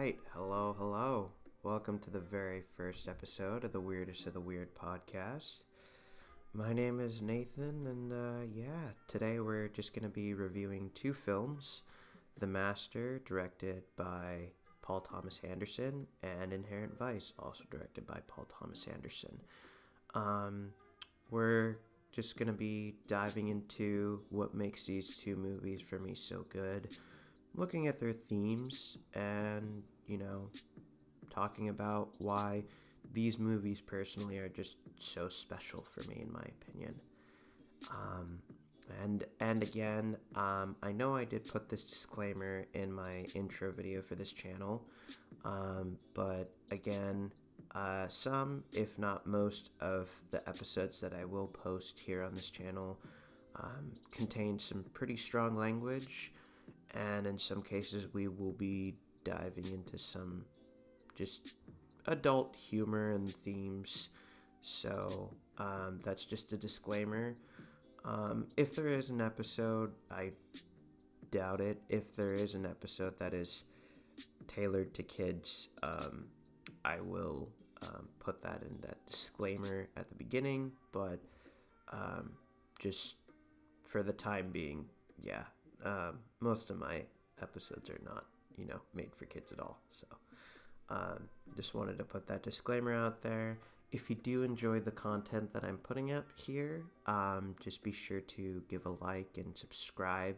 right. Hello, hello. Welcome to the very first episode of the Weirdest of the Weird podcast. My name is Nathan, and today we're just going to be reviewing two films: The Master, directed by Paul Thomas Anderson, and Inherent Vice, also directed by Paul Thomas Anderson. We're just going to be diving into what makes these two movies for me so good, looking at their themes, and, talking about why these movies personally are just so special for me, in my opinion. I know I did put this disclaimer in my intro video for this channel, but again, some, if not most, of the episodes that I will post here on this channel contain some pretty strong language, and in some cases we will be diving into some just adult humor and themes. So that's just a disclaimer. If there is an episode, I doubt it. If there is an episode that is tailored to kids, I will put that in that disclaimer at the beginning. But just for the time being, most of my episodes are not, made for kids at all. So just wanted to put that disclaimer out there. If you do enjoy the content that I'm putting up here, just be sure to give a like and subscribe.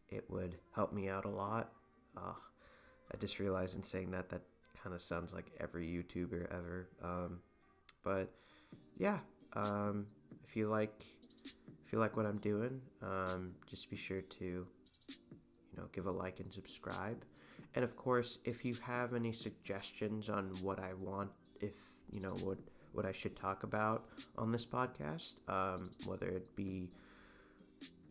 It would help me out a lot. I just realized in saying that kind of sounds like every YouTuber ever. But yeah, if you like what I'm doing, just be sure to give a like and subscribe. And of course, if you have any suggestions on what I want, if what I should talk about on this podcast, whether it be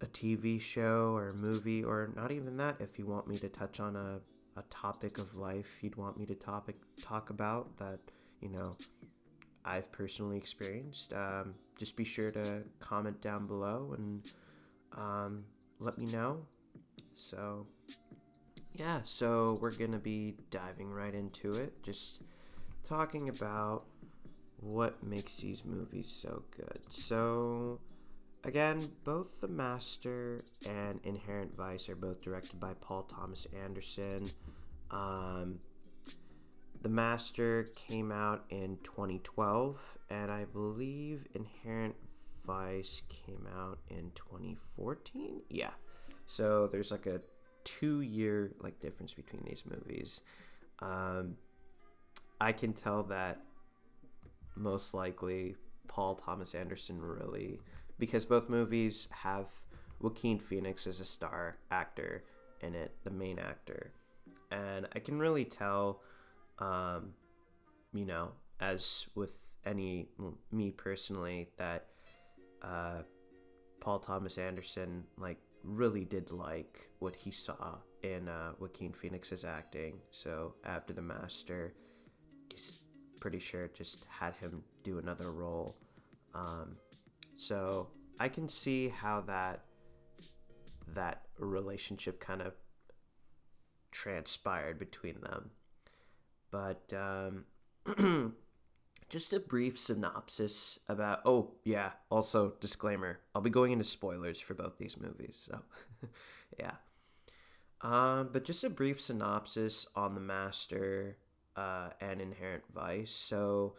a TV show or a movie, or not even that, if you want me to touch on a topic of life you'd want me to talk about that I've personally experienced, just be sure to comment down below and let me know. So we're gonna be diving right into it, just talking about what makes these movies so good. So again, both The Master and Inherent Vice are both directed by Paul Thomas Anderson. The Master came out in 2012, and I believe Inherent Vice came out in 2014. Yeah, so there's like a 2-year difference between these movies. I can tell that most likely Paul Thomas Anderson really, because both movies have Joaquin Phoenix as a star actor in it, the main actor, and I can really tell, as with me personally, that Paul Thomas Anderson really did like what he saw in Joaquin Phoenix's acting. So after The Master, he's pretty sure just had him do another role. So I can see how that relationship kind of transpired between them. But just a brief synopsis about... Oh, yeah, also, disclaimer, I'll be going into spoilers for both these movies, so... yeah. But just a brief synopsis on The Master and Inherent Vice. So,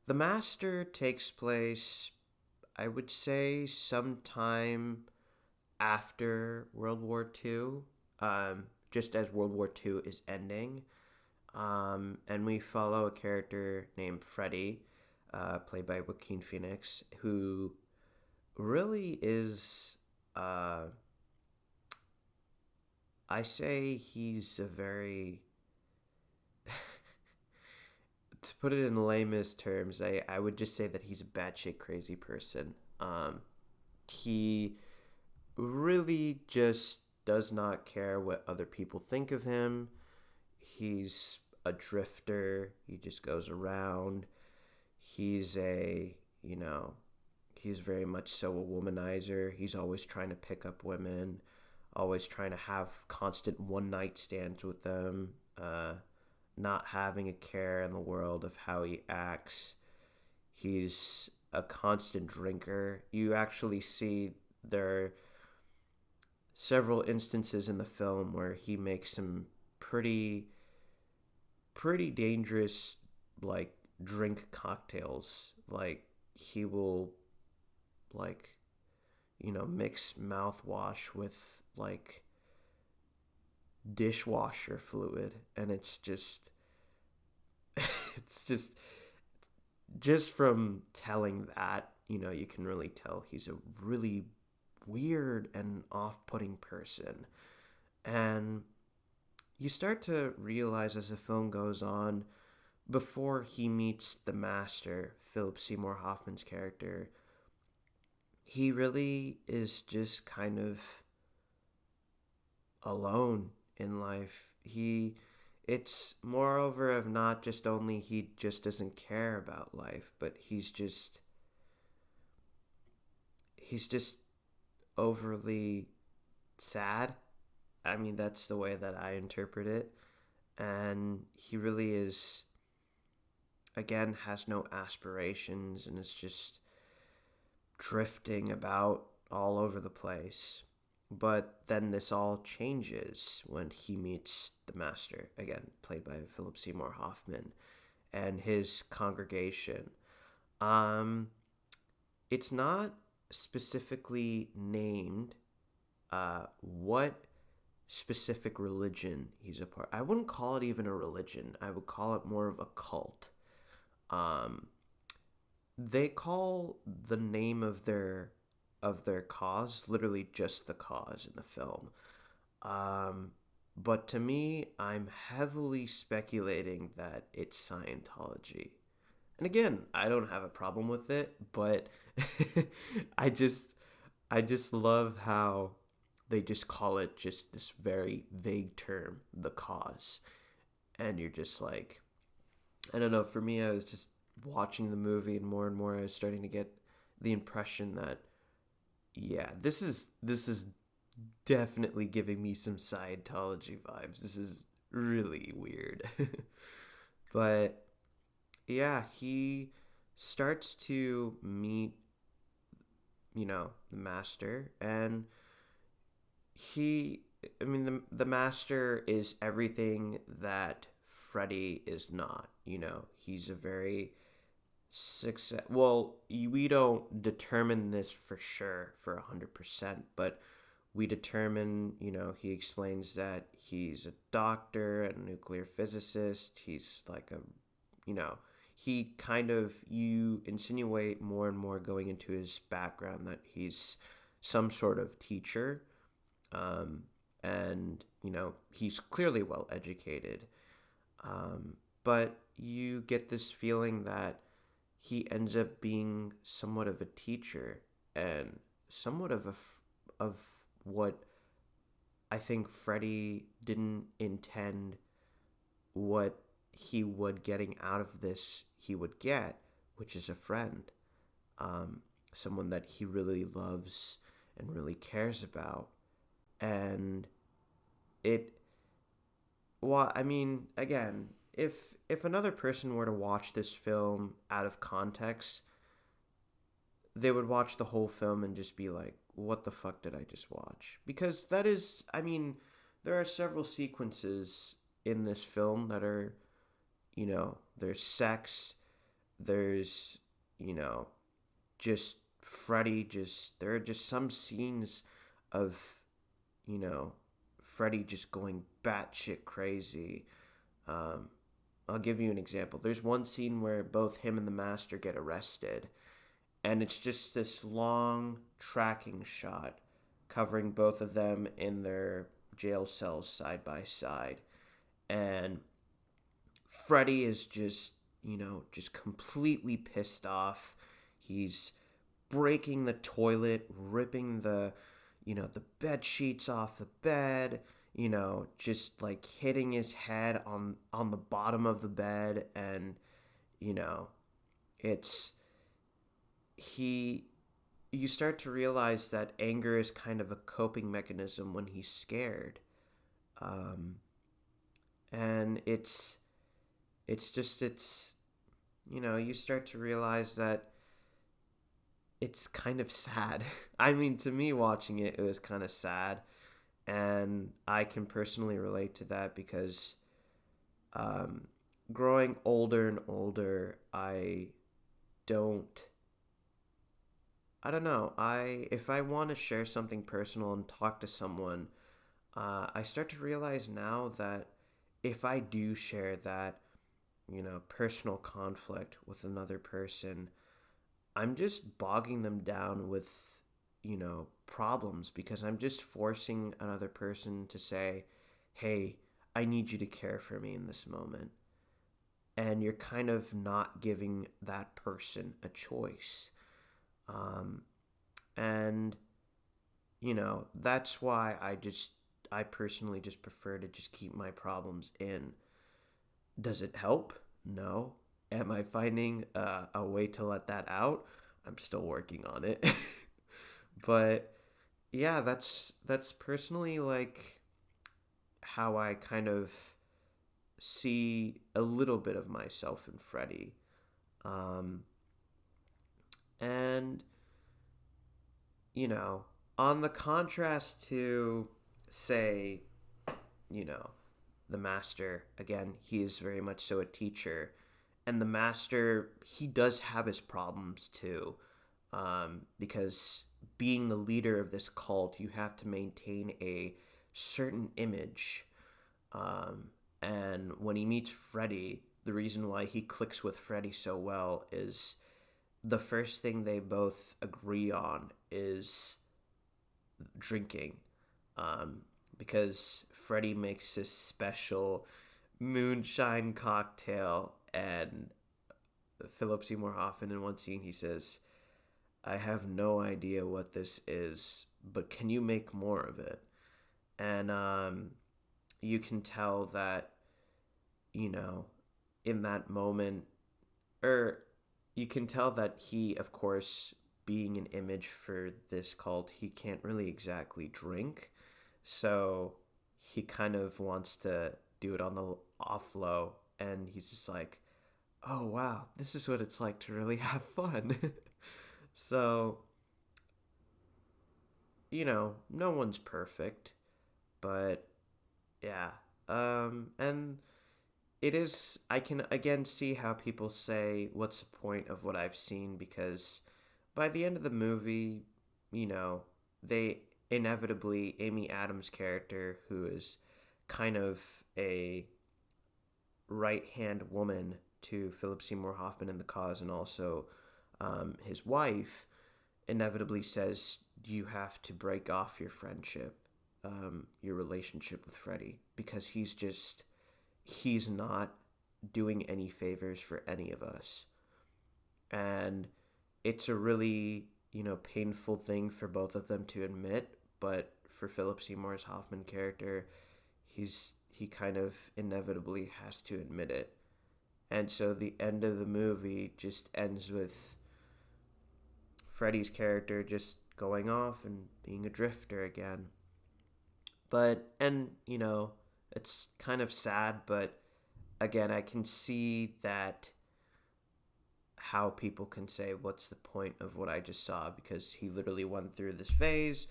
The Master takes place, I would say, sometime after World War II, just as World War II is ending. And we follow a character named Freddy, played by Joaquin Phoenix, who really is, I say he's a very, to put it in layman's terms, I would just say that he's a batshit crazy person. He really just does not care what other people think of him. He's a drifter. He just goes around. He's he's very much so a womanizer. He's always trying to pick up women, always trying to have constant one-night stands with them. not having a care in the world of how he acts. He's a constant drinker. You actually see there are several instances in the film where he makes some pretty pretty dangerous like drink cocktails. Like he will like mix mouthwash with like dishwasher fluid, and it's just it's just from telling that, you can really tell he's a really weird and off-putting person. And you start to realize as the film goes on, before he meets the master, Philip Seymour Hoffman's character, he really is just kind of alone in life. It's moreover of not just only he just doesn't care about life, but he's just overly sad. I mean, that's the way that I interpret it. And he really is, again, has no aspirations and is just drifting about all over the place. But then this all changes when he meets the master, again, played by Philip Seymour Hoffman, and his congregation. Um, it's not specifically named what specific religion he's a part. I wouldn't call it even a religion. I would call it more of a cult. Um, they call the name of their cause literally just the cause in the film. Um, but to me, I'm heavily speculating that it's Scientology. And again, I don't have a problem with it, but I just I just love how they just call it just this very vague term, the cause. And you're just like, I don't know, for me I was just watching the movie and more I was starting to get the impression that yeah, this is definitely giving me some Scientology vibes. This is really weird. But yeah, he starts to meet, the master, and he I mean the master is everything that Freddy is not. He's a very success. Well, we don't determine this for sure for 100%, but we determine, he explains that he's a doctor and a nuclear physicist. He's like you know, he kind of, you insinuate more and more going into his background that he's some sort of teacher. Um, and, he's clearly well educated. But you get this feeling that he ends up being somewhat of a teacher and somewhat of what I think Freddy didn't intend what he would getting out of this he would get, which is a friend, um, someone that he really loves and really cares about. And it, well, I mean, again, if another person were to watch this film out of context, they would watch the whole film and just be like, what the fuck did I just watch? Because that is, I mean, there are several sequences in this film that are, there's sex, there's, you know, just Freddy, there are just some scenes of, you know, Freddy just going batshit crazy. Um, I'll give you an example. There's one scene where both him and the master get arrested, and it's just this long tracking shot covering both of them in their jail cells side by side. And Freddy is just, just completely pissed off. He's breaking the toilet, ripping the bed sheets off the bed, just like hitting his head on the bottom of the bed. And, you know, it's he you start to realize that anger is kind of a coping mechanism when he's scared. And it's you start to realize that it's kind of sad. I mean, to me, watching it, it was kind of sad. And I can personally relate to that because um, growing older and older, don't, I don't know. If I want to share something personal and talk to someone, I start to realize now that if I do share that, personal conflict with another person, I'm just bogging them down with, problems because I'm just forcing another person to say, hey, I need you to care for me in this moment. And you're kind of not giving that person a choice. Um, and, that's why I personally just prefer to just keep my problems in. Does it help? No. Am I finding a way to let that out? I'm still working on it. But yeah, that's personally like how I kind of see a little bit of myself in Freddy. Um, and you know, on the contrast to say, you know, the master, again, he is very much so a teacher. And the master, he does have his problems too. Because being the leader of this cult, you have to maintain a certain image. Um, and when he meets Freddy, the reason why he clicks with Freddy so well is the first thing they both agree on is drinking. Um, because Freddy makes this special moonshine cocktail, and Philip Seymour Hoffman in one scene he says, I have no idea what this is, but can you make more of it? And you can tell that, you know, in that moment, or you can tell that he, of course, being an image for this cult, he can't really exactly drink. So he kind of wants to do it on the off low. And he's just like, oh, wow, this is what it's like to really have fun. So, no one's perfect, but yeah. And it is, I can again see how people say, what's the point of what I've seen? Because by the end of the movie, you know, they inevitably, Amy Adams' character, who is kind of a right hand woman to Philip Seymour Hoffman in the cause, and also his wife, inevitably says, you have to break off your friendship, your relationship with Freddy, because he's not doing any favors for any of us. And it's a really, painful thing for both of them to admit, but for Philip Seymour's Hoffman character, he kind of inevitably has to admit it. And so the end of the movie just ends with Freddy's character just going off and being a drifter again. It's kind of sad, but again, I can see that how people can say, what's the point of what I just saw? Because he literally went through this phase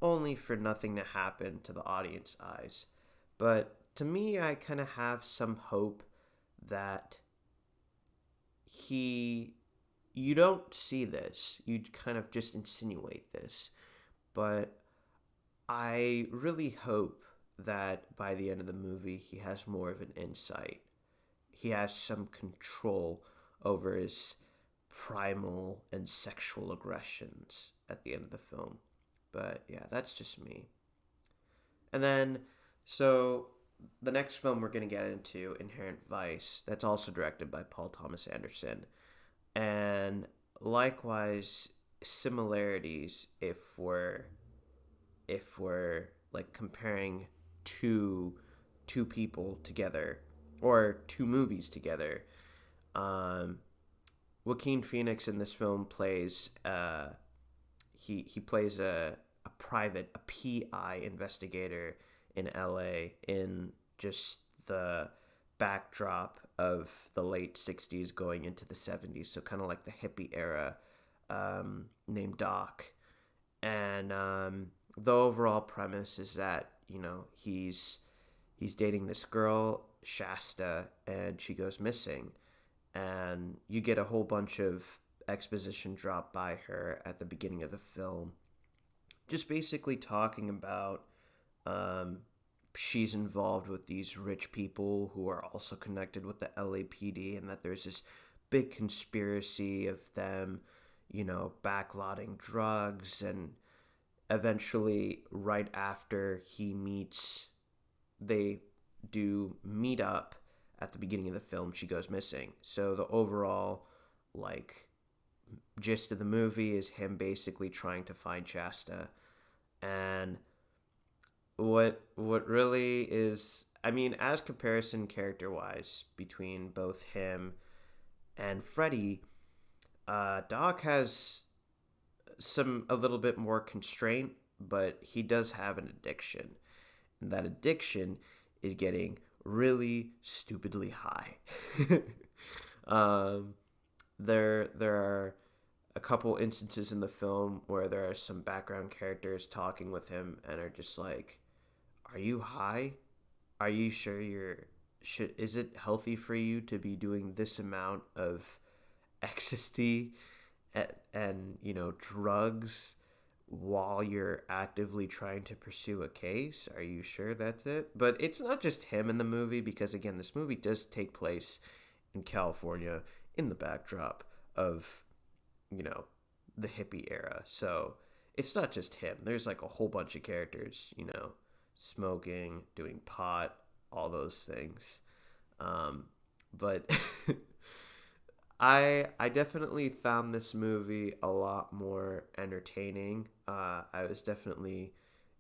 only for nothing to happen to the audience eyes. But to me, I kind of have some hope that he. You don't see this, you kind of just insinuate this. But I really hope that by the end of the movie, he has more of an insight. He has some control over his primal and sexual aggressions at the end of the film. But yeah, that's just me. And then, so the next film we're going to get into, Inherent Vice, that's also directed by Paul Thomas Anderson. And likewise, similarities if we're like comparing two two people together or two movies together. Um, Joaquin Phoenix in this film plays he plays a private, a PI investigator in LA in just the backdrop of the late 60s going into the 70s, so kind of like the hippie era, named Doc. And the overall premise is that, he's dating this girl, Shasta, and she goes missing. And you get a whole bunch of exposition dropped by her at the beginning of the film, just basically talking about, um, she's involved with these rich people who are also connected with the LAPD, and that there's this big conspiracy of them, backlotting drugs. And eventually, right after they do meet up at the beginning of the film, she goes missing. So the overall, like, gist of the movie is him basically trying to find Shasta. And what really is, I mean, as comparison character wise between both him and Freddy, Doc has a little bit more constraint, but he does have an addiction. And that addiction is getting really stupidly high. um, there are a couple instances in the film where there are some background characters talking with him and are just like, "Are you high? Are you sure is it healthy for you to be doing this amount of ecstasy and drugs while you're actively trying to pursue a case? Are you sure that's it?" But it's not just him in the movie, because again, this movie does take place in California in the backdrop of, you know, the hippie era. So it's not just him. There's like a whole bunch of characters, smoking, doing pot, all those things. But I definitely found this movie a lot more entertaining. I was definitely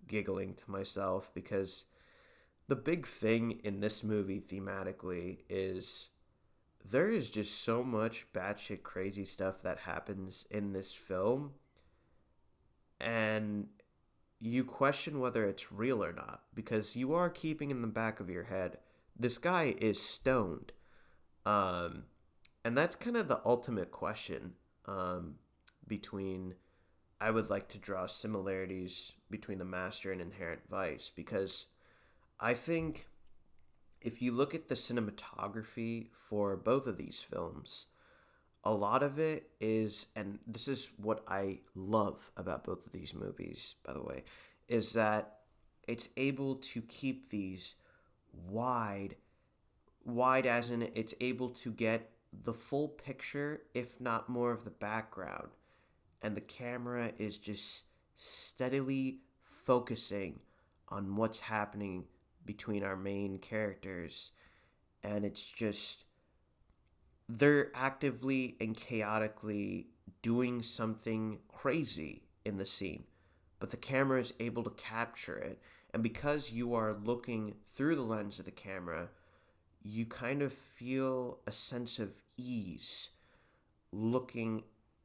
giggling to myself because the big thing in this movie thematically is there is just so much batshit crazy stuff that happens in this film, and you question whether it's real or not, because you are keeping in the back of your head, this guy is stoned. Um, and that's kind of the ultimate question, between. I would like to draw similarities between The Master and Inherent Vice, because I think if you look at the cinematography for both of these films, a lot of it is, and this is what I love about both of these movies, by the way, is that it's able to keep these wide, wide as in it's able to get the full picture, if not more of the background. And the camera is just steadily focusing on what's happening between our main characters. And it's just, they're actively and chaotically doing something crazy in the scene, but the camera is able to capture it. And because you are looking through the lens of the camera, you kind of feel a sense of ease looking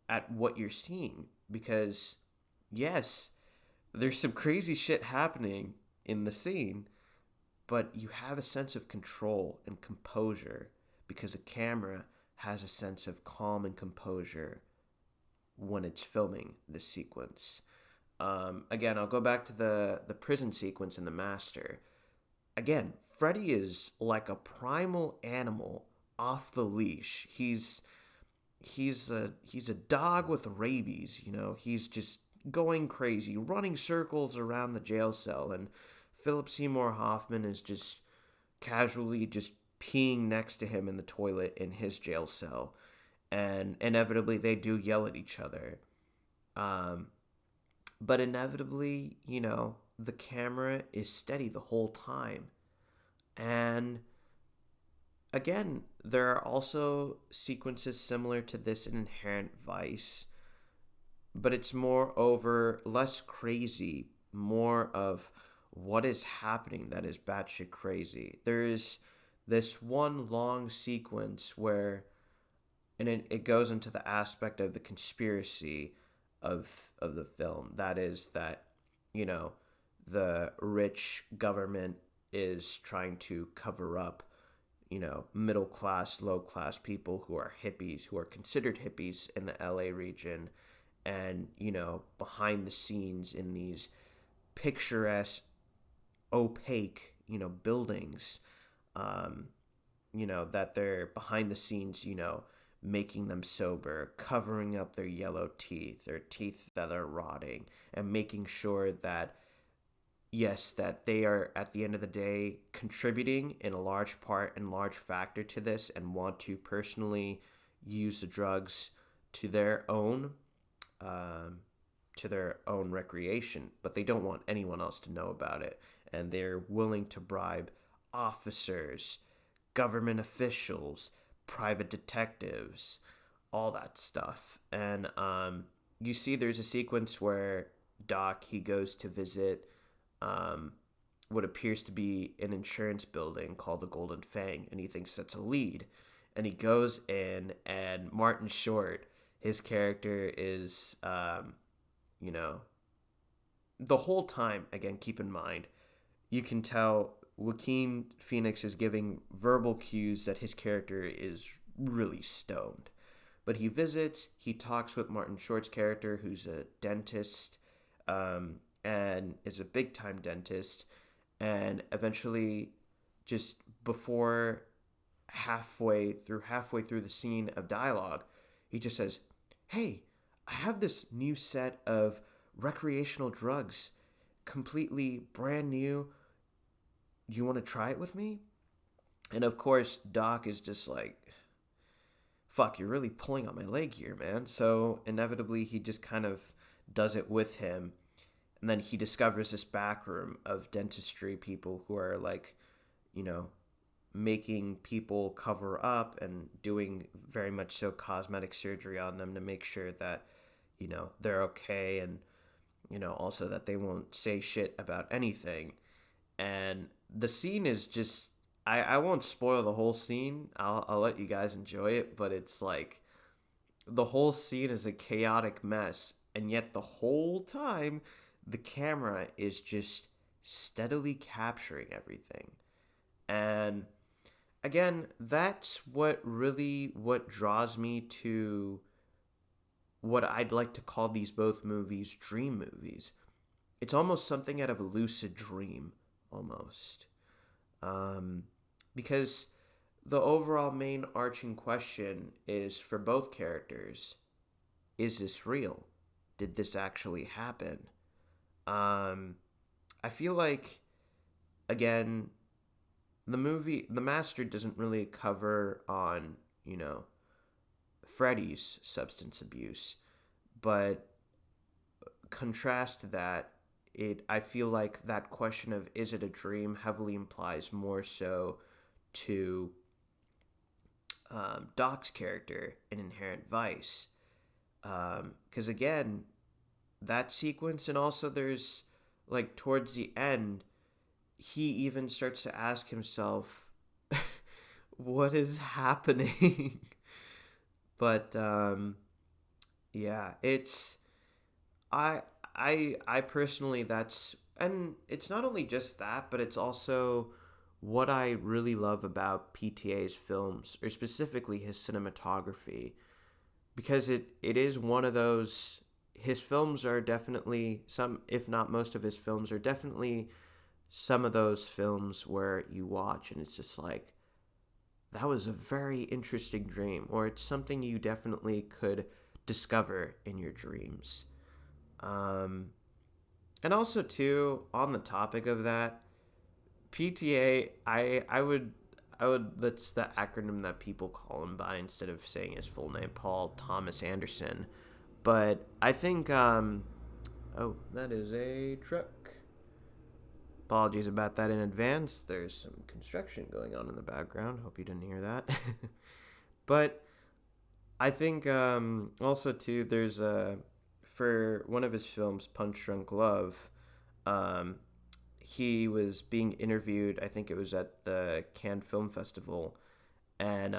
at what you're seeing, because yes, there's some crazy shit happening in the scene, but you have a sense of control and composure because a camera has a sense of calm and composure when it's filming this sequence. Again, I'll go back to the prison sequence in The Master. Again, Freddy is like a primal animal off the leash. He's a dog with rabies. He's just going crazy, running circles around the jail cell, and Philip Seymour Hoffman is just casually just peeing next to him in the toilet in his jail cell, and inevitably they do yell at each other. Um, but inevitably, the camera is steady the whole time, and again, there are also sequences similar to this in Inherent Vice, but it's more over less crazy, more of what is happening that is batshit crazy. There is this one long sequence where, and it goes into the aspect of the conspiracy of the film. That is that, you know, the rich government is trying to cover up, middle class, low class people who are hippies, who are considered hippies in the LA region, and, behind the scenes in these picturesque, opaque, buildings, um, that they're behind the scenes, making them sober, covering up their yellow teeth or teeth that are rotting, and making sure that, yes, that they are at the end of the day contributing in a large part and large factor to this and want to personally use the drugs to their own um, recreation, but they don't want anyone else to know about it, and they're willing to bribe officers, government officials, private detectives, all that stuff. And you see, there's a sequence where Doc, he goes to visit um, what appears to be an insurance building called the Golden Fang, and he thinks that's a lead. And he goes in, and Martin Short, his character is, you know, the whole time, again, keep in mind, you can tell Joaquin Phoenix is giving verbal cues that his character is really stoned. But he visits, he talks with Martin Short's character, who's a dentist, and is a big time dentist, and eventually, just before halfway through the scene of dialogue, he just says, "Hey, I have this new set of recreational drugs, completely brand new. Do you want to try it with me?" And of course, Doc is just like, "Fuck, you're really pulling on my leg here, man." So inevitably, he just kind of does it with him. And then he discovers this back room of dentistry people who are like, you know, making people cover up and doing very much so cosmetic surgery on them to make sure that, they're okay, and, also that they won't say shit about anything. And the scene is just, I won't spoil the whole scene. I'll let you guys enjoy it, but it's like the whole scene is a chaotic mess, and yet the whole time the camera is just steadily capturing everything. And again, that's what draws me to what I'd like to call these both movies dream movies. It's almost something out of a lucid dream, almost. Um, because the overall main arching question is for both characters: is this real? Did this actually happen? Um, I feel like, again, The Master doesn't really cover on, Freddy's substance abuse, but contrast that, I feel like that question of is it a dream heavily implies more so to Doc's character in Inherent Vice. Because again, that sequence, and also there's like towards the end, he even starts to ask himself, what is happening? But yeah, it's I personally, that's, and it's not only just that, but it's also what I really love about PTA's films, or specifically his cinematography, because it is one of those, his films are definitely, some, if not most of his films are definitely some of those films where you watch and it's just like, that was a very interesting dream, or it's something you definitely could discover in your dreams. Um, and also too, on the topic of that, PTA, I would that's the acronym that people call him by instead of saying his full name, Paul Thomas Anderson. But I think oh, that is a truck. Apologies about that in advance. There's some construction going on in the background. Hope you didn't hear that. But I think also too, there's for one of his films, Punch Drunk Love, um, he was being interviewed. I think it was at the Cannes Film Festival, and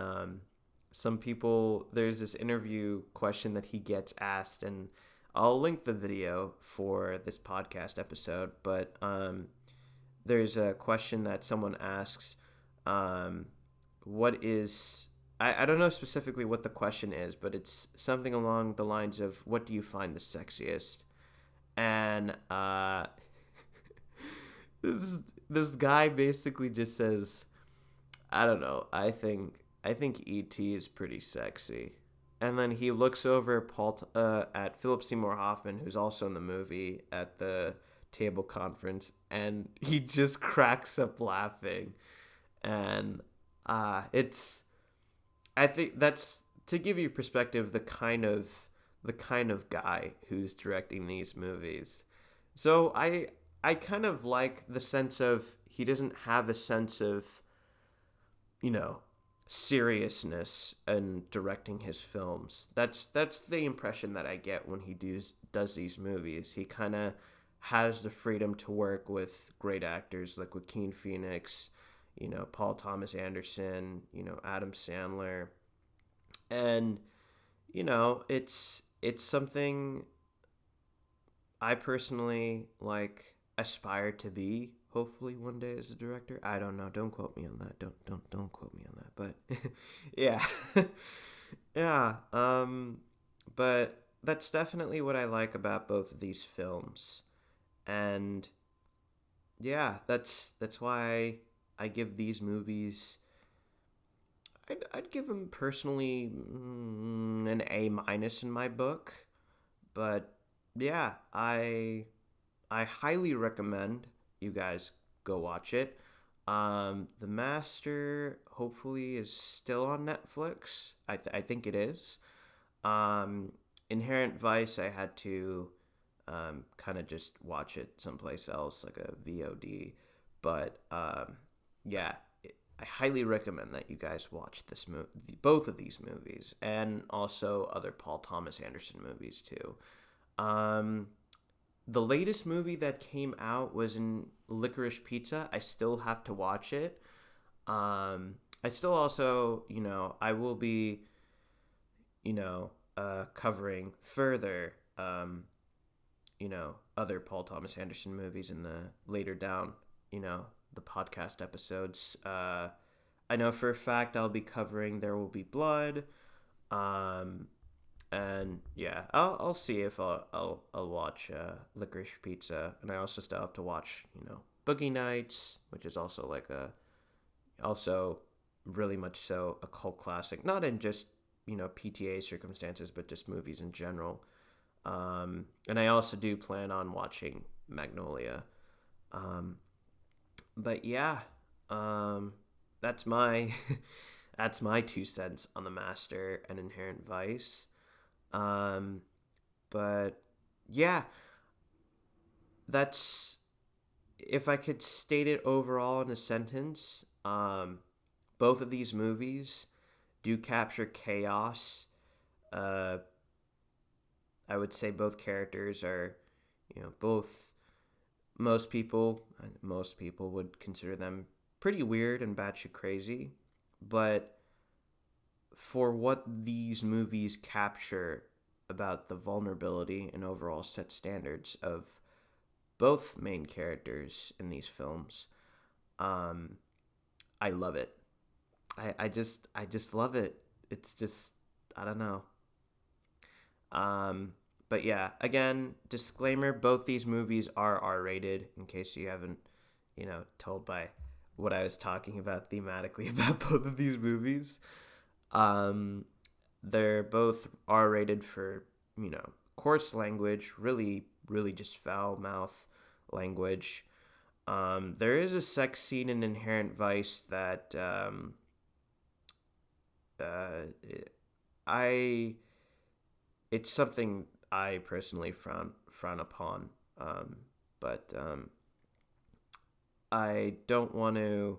some people, there's this interview question that he gets asked, and I'll link the video for this podcast episode. But there's a question that someone asks, um, what is I don't know specifically what the question is, but it's something along the lines of what do you find the sexiest? And this this guy basically just says, I don't know. I think E.T. is pretty sexy. And then he looks over at Philip Seymour Hoffman, who's also in the movie, at the table conference, and he just cracks up laughing. And it's I think that's to give you perspective the kind of guy who's directing these movies. So I kind of like the sense of he doesn't have a sense of, you know, seriousness in directing his films. That's the impression that I get when he does these movies. He kind of has the freedom to work with great actors like Joaquin Phoenix, Paul Thomas Anderson, Adam Sandler, and it's something I personally like aspire to be. Hopefully one day as a director. I don't know. Don't quote me on that. Don't quote me on that. But yeah, yeah. But that's definitely what I like about both of these films, and yeah, that's why I give these movies. I'd give them personally an A- in my book, but yeah, I highly recommend you guys go watch it. The Master hopefully is still on Netflix. I think it is. Um, Inherent Vice, I had to kind of just watch it someplace else, like a VOD. But yeah, I highly recommend that you guys watch both of these movies, and also other Paul Thomas Anderson movies too. Um, the latest movie that came out was in Licorice Pizza. I still have to watch it. I still also, I will be, covering further, other Paul Thomas Anderson movies in the later down, the podcast episodes. I know for a fact I'll be covering There Will Be Blood. Um, and yeah, I'll see if I'll watch Licorice Pizza, and I also still have to watch Boogie Nights, which is also also really much so a cult classic, not in just PTA circumstances, but just movies in general. And I also do plan on watching Magnolia. Um, but yeah, um, that's my that's my 2 cents on the Master and Inherent Vice. Um, but yeah, that's if I could state it overall in a sentence. Both of these movies do capture chaos. Uh, I would say both characters are, both most people would consider them pretty weird and batshit crazy, but for what these movies capture about the vulnerability and overall set standards of both main characters in these films, um, I love it. I just love it. It's just I don't know. Um, but yeah, again, disclaimer: both these movies are R-rated. In case you haven't, told by what I was talking about thematically about both of these movies. Um, they're both R-rated for coarse language, really, really just foul mouth language. There is a sex scene in Inherent Vice that uh, I it's something I personally frown upon. But I don't want to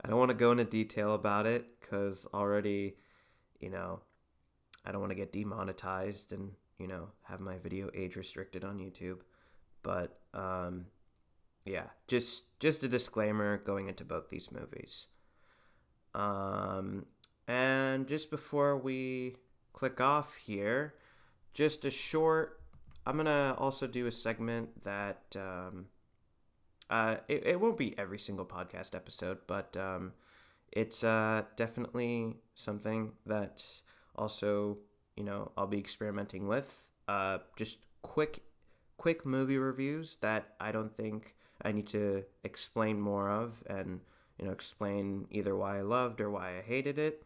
I don't want to go into detail about it because already you know I don't want to get demonetized and have my video age restricted on YouTube. But yeah, just a disclaimer going into both these movies. Um, and just before we click off here, just a short. I'm gonna also do a segment that it won't be every single podcast episode, but It's definitely something that also, I'll be experimenting with. Just quick movie reviews that I don't think I need to explain more of, and explain either why I loved or why I hated it.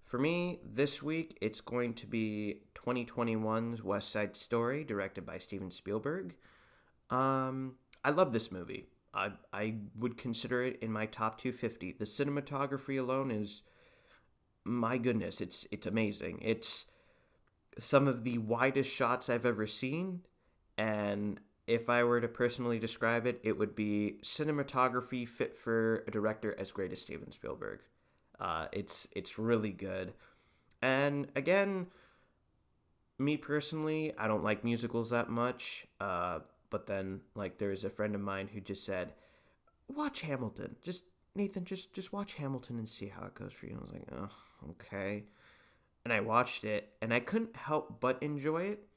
For me, this week it's going to be 2021's West Side Story, directed by Steven Spielberg. I love this movie. I would consider it in my top 250. The cinematography alone is, my goodness, it's amazing. It's some of the widest shots I've ever seen, and if I were to personally describe it, it would be cinematography fit for a director as great as Steven Spielberg. It's really good. And again, me personally, I don't like musicals that much. But then, like, there's a friend of mine who just said, "Watch Hamilton. Just Nathan, just watch Hamilton and see how it goes for you." And I was like, "Oh, okay." And I watched it, and I couldn't help but enjoy it.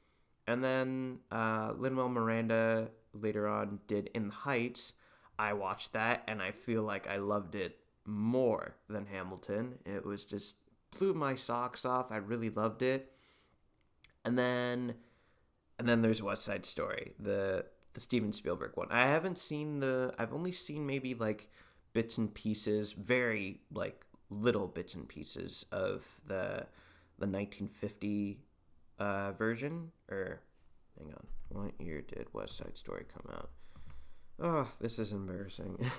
And then Lin-Manuel Miranda later on did In the Heights. I watched that, and I feel like I loved it more than Hamilton. It was just blew my socks off. I really loved it. And then there's West Side Story, the Steven Spielberg one. I've only seen maybe like bits and pieces, very like little bits and pieces of the 1950 version. Or hang on, what year did West Side Story come out? Oh, this is embarrassing.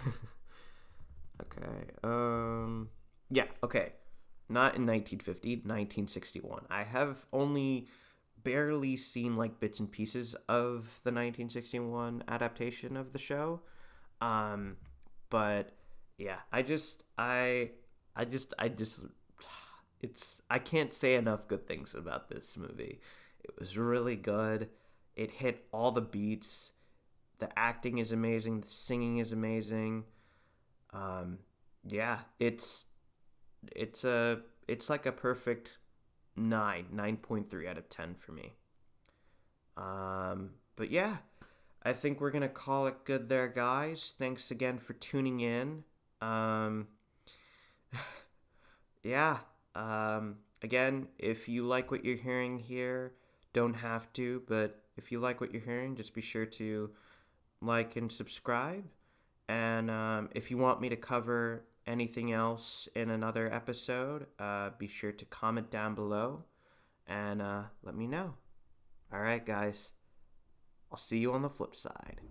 Okay. Yeah, okay. Not in 1950, 1961. I have only barely seen like bits and pieces of the 1961 adaptation of the show. Um, but yeah, I just, I can't say enough good things about this movie. It was really good. It hit all the beats. The acting is amazing. The singing is amazing. Um, yeah, it's like a perfect 9.3 out of 10 for me. But yeah, I think we're gonna call it good there, guys. Thanks again for tuning in. Um, yeah. Again, if you like what you're hearing here, don't have to, but if you like what you're hearing, just be sure to like and subscribe. And if you want me to cover anything else in another episode, be sure to comment down below and let me know. All right, guys. I'll see you on the flip side.